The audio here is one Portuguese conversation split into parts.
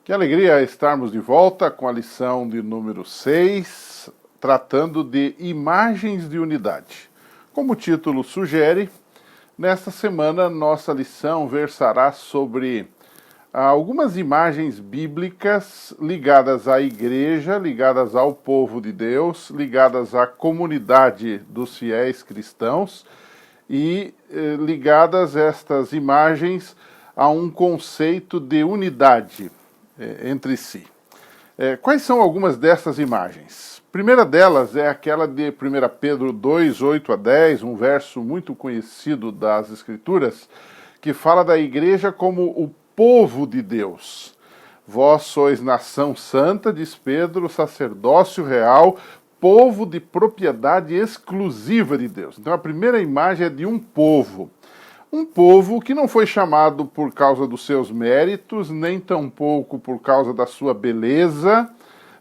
Que alegria estarmos de volta com a lição de número 6, tratando de imagens de unidade. Como o título sugere, nesta semana nossa lição versará sobre algumas imagens bíblicas ligadas à igreja, ligadas ao povo de Deus, ligadas à comunidade dos fiéis cristãos e ligadas estas imagens a um conceito de unidade entre si. Quais são algumas dessas imagens? A primeira delas é aquela de 1 Pedro 2, 8 a 10, um verso muito conhecido das Escrituras, que fala da igreja como o povo de Deus. Vós sois nação santa, diz Pedro, sacerdócio real, povo de propriedade exclusiva de Deus. Então a primeira imagem é de um povo. Um povo que não foi chamado por causa dos seus méritos, nem tampouco por causa da sua beleza,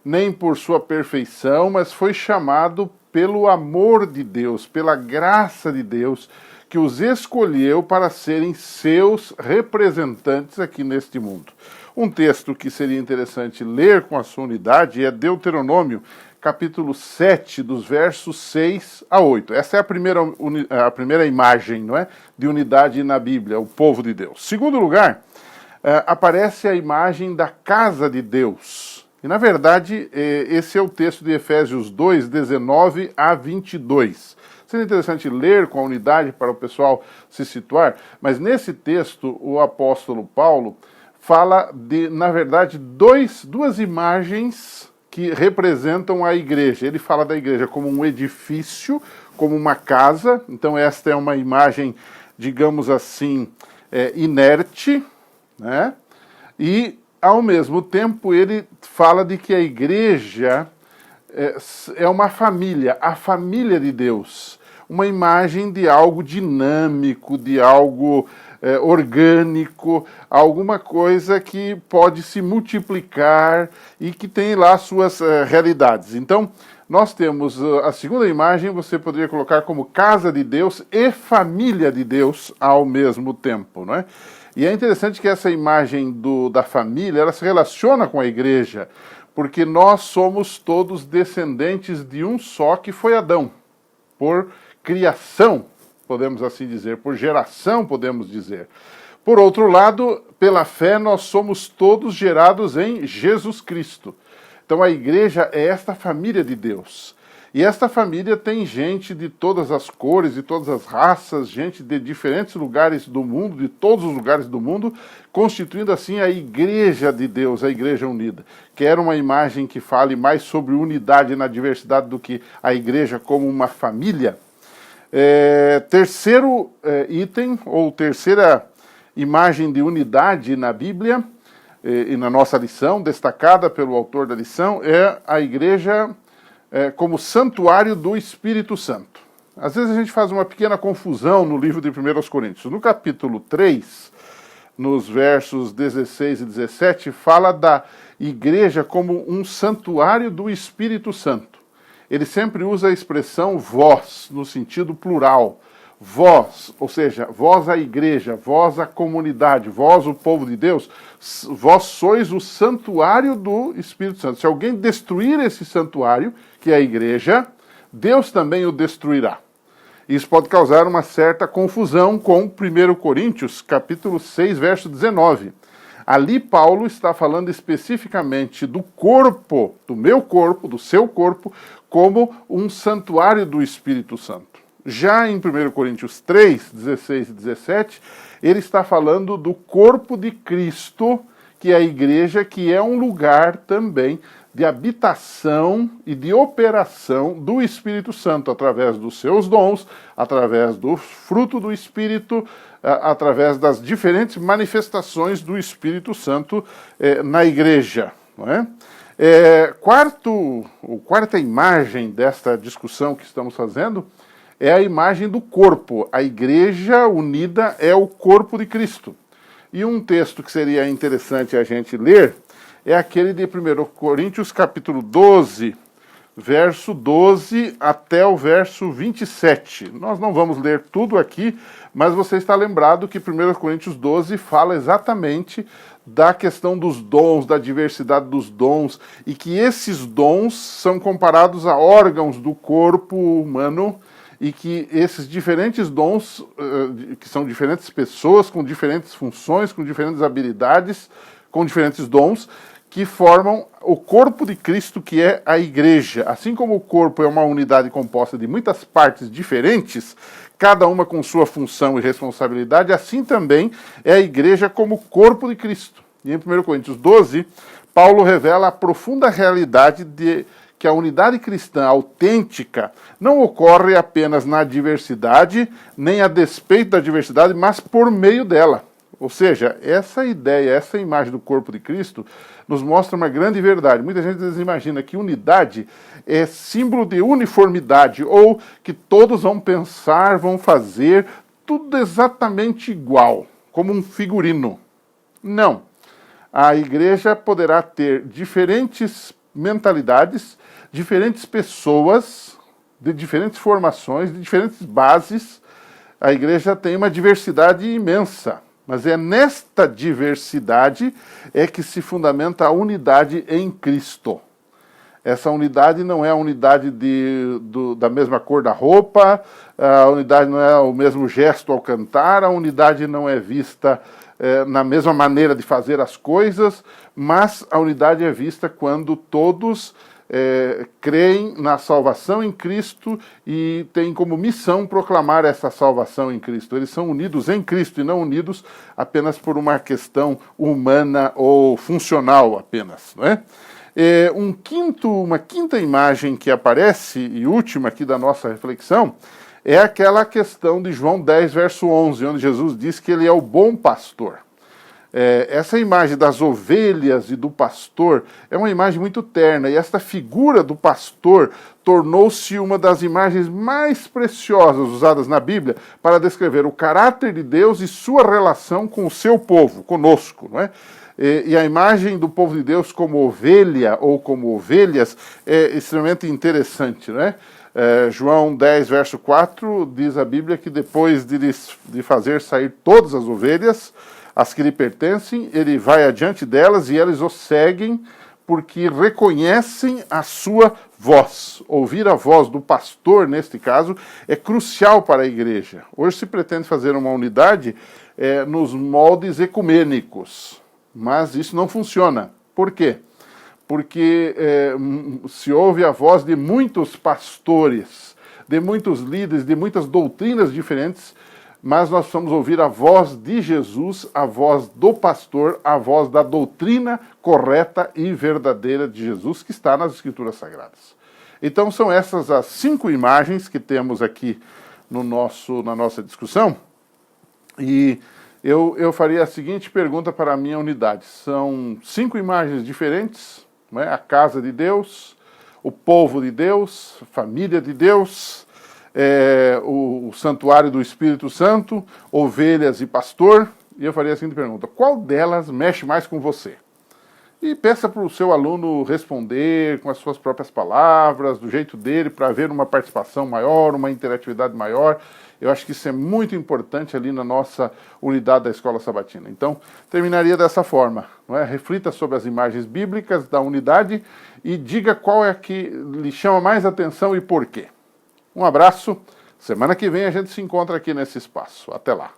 nem por sua perfeição, mas foi chamado pelo amor de Deus, pela graça de Deus, que os escolheu para serem seus representantes aqui neste mundo. Um texto que seria interessante ler com a sua unidade é Deuteronômio, capítulo 7, dos versos 6 a 8. Essa é a primeira imagem, não é, de unidade na Bíblia, o povo de Deus. Segundo lugar, aparece a imagem da casa de Deus. E, na verdade, esse é o texto de Efésios 2, 19 a 22. Seria interessante ler com a unidade para o pessoal se situar, mas nesse texto o apóstolo Paulo fala de, na verdade, duas imagens que representam a igreja. Ele fala da igreja como um edifício, como uma casa. Então esta é uma imagem, digamos assim, inerte, né? E, ao mesmo tempo, ele fala de que a igreja é uma família, a família de Deus. Uma imagem de algo dinâmico, de algo orgânico, alguma coisa que pode se multiplicar e que tem lá suas realidades. Então, nós temos a segunda imagem, você poderia colocar como casa de Deus e família de Deus ao mesmo tempo, não é? E é interessante que essa imagem da família, ela se relaciona com a igreja, porque nós somos todos descendentes de um só, que foi Adão, por criação, podemos assim dizer, por geração, podemos dizer. Por outro lado, pela fé, nós somos todos gerados em Jesus Cristo. Então a igreja é esta família de Deus. E esta família tem gente de todas as cores, de todas as raças, gente de diferentes lugares do mundo, de todos os lugares do mundo, constituindo assim a igreja de Deus, a igreja unida. Quero uma imagem que fale mais sobre unidade na diversidade do que a igreja como uma família. Terceiro item, ou terceira imagem de unidade na Bíblia, e na nossa lição, destacada pelo autor da lição, é a igreja como santuário do Espírito Santo. Às vezes a gente faz uma pequena confusão no livro de 1 Coríntios. No capítulo 3, nos versos 16 e 17, fala da igreja como um santuário do Espírito Santo. Ele sempre usa a expressão vós, no sentido plural. Vós, ou seja, vós a igreja, vós a comunidade, vós o povo de Deus, vós sois o santuário do Espírito Santo. Se alguém destruir esse santuário, que é a igreja, Deus também o destruirá. Isso pode causar uma certa confusão com 1 Coríntios, capítulo 6, verso 19. Ali Paulo está falando especificamente do corpo, do meu corpo, do seu corpo, como um santuário do Espírito Santo. Já em 1 Coríntios 3, 16 e 17, ele está falando do corpo de Cristo, que é a igreja, que é um lugar também de habitação e de operação do Espírito Santo, através dos seus dons, através do fruto do Espírito, através das diferentes manifestações do Espírito Santo na igreja. Não é? Quarta imagem desta discussão que estamos fazendo é a imagem do corpo. A igreja unida é o corpo de Cristo. E um texto que seria interessante a gente ler é aquele de 1 Coríntios, capítulo 12, verso 12 até o verso 27. Nós não vamos ler tudo aqui, mas você está lembrado que 1 Coríntios 12 fala exatamente da questão dos dons, da diversidade dos dons, e que esses dons são comparados a órgãos do corpo humano, e que esses diferentes dons, que são diferentes pessoas com diferentes funções, com diferentes habilidades, com diferentes dons, que formam o corpo de Cristo, que é a igreja. Assim como o corpo é uma unidade composta de muitas partes diferentes, cada uma com sua função e responsabilidade, assim também é a igreja como corpo de Cristo. E em 1 Coríntios 12, Paulo revela a profunda realidade de que a unidade cristã autêntica não ocorre apenas na diversidade, nem a despeito da diversidade, mas por meio dela. Ou seja, essa ideia, essa imagem do corpo de Cristo nos mostra uma grande verdade. Muita gente imagina que unidade é símbolo de uniformidade, ou que todos vão pensar, vão fazer tudo exatamente igual, como um figurino. Não. A igreja poderá ter diferentes mentalidades, diferentes pessoas, de diferentes formações, de diferentes bases. A igreja tem uma diversidade imensa. Mas é nesta diversidade é que se fundamenta a unidade em Cristo. Essa unidade não é a unidade da mesma cor da roupa, a unidade não é o mesmo gesto ao cantar, a unidade não é vista na mesma maneira de fazer as coisas, mas a unidade é vista quando todos creem na salvação em Cristo e têm como missão proclamar essa salvação em Cristo. Eles são unidos em Cristo e não unidos apenas por uma questão humana ou funcional apenas, não é? Uma quinta imagem que aparece, e última aqui da nossa reflexão, é aquela questão de João 10, verso 11, onde Jesus diz que ele é o bom pastor. Essa imagem das ovelhas e do pastor é uma imagem muito terna, e esta figura do pastor tornou-se uma das imagens mais preciosas usadas na Bíblia para descrever o caráter de Deus e sua relação com o seu povo, conosco, não é? E a imagem do povo de Deus como ovelha ou como ovelhas é extremamente interessante, não é? João 10, verso 4, diz a Bíblia que depois de fazer sair todas as ovelhas, as que lhe pertencem, ele vai adiante delas e eles o seguem porque reconhecem a sua voz. Ouvir a voz do pastor, neste caso, é crucial para a igreja. Hoje se pretende fazer uma unidade nos moldes ecumênicos, mas isso não funciona. Por quê? Porque se ouve a voz de muitos pastores, de muitos líderes, de muitas doutrinas diferentes, mas nós precisamos ouvir a voz de Jesus, a voz do pastor, a voz da doutrina correta e verdadeira de Jesus, que está nas Escrituras Sagradas. Então são essas as 5 imagens que temos aqui na nossa discussão, e eu faria a seguinte pergunta para a minha unidade. São 5 imagens diferentes, não é? A casa de Deus, o povo de Deus, a família de Deus, o santuário do Espírito Santo, ovelhas e pastor. E eu faria a seguinte pergunta: qual delas mexe mais com você? E peça para o seu aluno responder com as suas próprias palavras, do jeito dele, para haver uma participação maior, uma interatividade maior. Eu acho que isso é muito importante ali na nossa unidade da Escola Sabatina. Então, terminaria dessa forma, não é? Reflita sobre as imagens bíblicas da unidade e diga qual é a que lhe chama mais atenção e por quê. Um abraço. Semana que vem a gente se encontra aqui nesse espaço. Até lá.